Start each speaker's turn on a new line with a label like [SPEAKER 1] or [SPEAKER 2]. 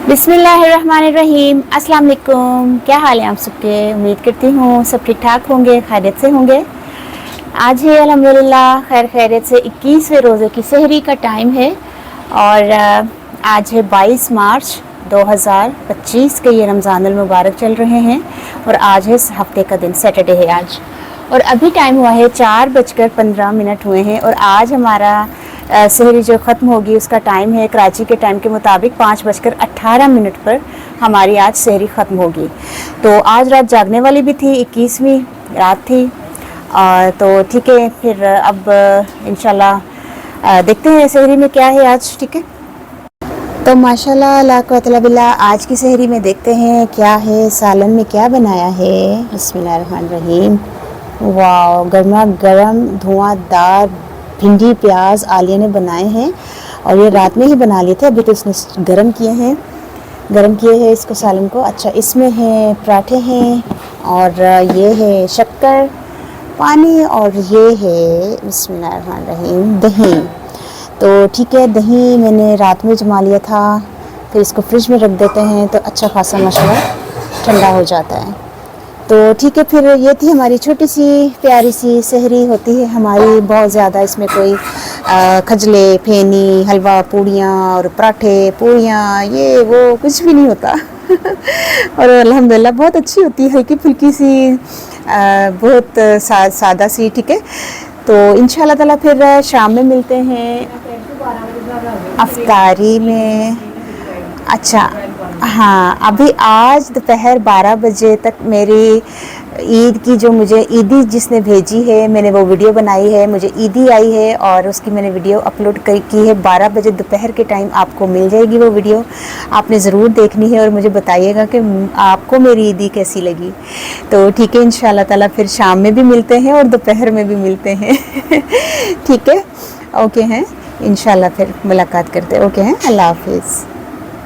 [SPEAKER 1] बिस्मिल्लाहिर्रहमानिर्रहीम। अस्सलाम वालेकुम। क्या हाल है आप सबके? उम्मीद करती हूँ सब ठीक ठाक होंगे, खैरियत से होंगे। आज है अल्हम्दुलिल्लाह खैर खैरियत से 21वें रोज़े की सहरी का टाइम है और आज है 22 मार्च 2025 के ये रमज़ानुल मुबारक चल रहे हैं और आज है हफ्ते का दिन, सैटरडे है आज। और अभी टाइम हुआ है 4:15 हुए हैं और आज हमारा सहरी जो ख़त्म होगी उसका टाइम है कराची के टाइम के मुताबिक 5:18 पर हमारी आज सहरी ख़त्म होगी। तो आज रात जागने वाली भी थी, 21वीं रात थी। तो ठीक है, फिर अब इंशाल्लाह देखते हैं सहरी में क्या है आज। ठीक है, तो माशाल्लाह ला कुव्वता बिल्लाह आज की सहरी में देखते हैं क्या है, सालन में क्या बनाया है। बिस्मिल्लाहिर्रहमानिर्रहीम। वाह, गर्मा गर्म धुआंधार भिंडी प्याज आलिया ने बनाए हैं और ये रात में ही बना लिए थे, अभी तो इसने गरम किए हैं इसको सालन को। अच्छा, इसमें है पराठे हैं और ये है शक्कर पानी और ये है बिस्मिल्लाहिर्रहमानिर्रहीम दही। तो ठीक है, दही मैंने रात में जमा लिया था, फिर इसको फ्रिज में रख देते हैं तो अच्छा खासा माशाल्लाह ठंडा हो जाता है। तो ठीक है, फिर ये थी हमारी छोटी सी प्यारी सी सहरी होती है हमारी, बहुत ज़्यादा इसमें कोई खजले फेनी हलवा पूड़ियाँ और पराठे पूड़ियाँ ये वो कुछ भी नहीं होता और अल्हम्दुलिल्लाह बहुत अच्छी होती है, हल्की फुल्की सी बहुत सादा सी। ठीक है, तो इंशाल्लाह ताला फिर शाम में मिलते हैं अफ्तारी में। अच्छा हाँ, अभी आज दोपहर 12 बजे तक मेरी ईद की जो मुझे ईदी जिसने भेजी है, मैंने वो वीडियो बनाई है, मुझे ईदी आई है और उसकी मैंने वीडियो अपलोड की है। 12 बजे दोपहर के टाइम आपको मिल जाएगी वो वीडियो, आपने ज़रूर देखनी है और मुझे बताइएगा कि आपको मेरी ईदी कैसी लगी। तो ठीक है, इंशाल्लाह ताला फिर शाम में भी मिलते हैं और दोपहर में भी मिलते हैं ठीक है, ओके हैं, इंशाल्लाह फिर मुलाकात करते हैं। ओके हैं, अल्लाह हाफिज़।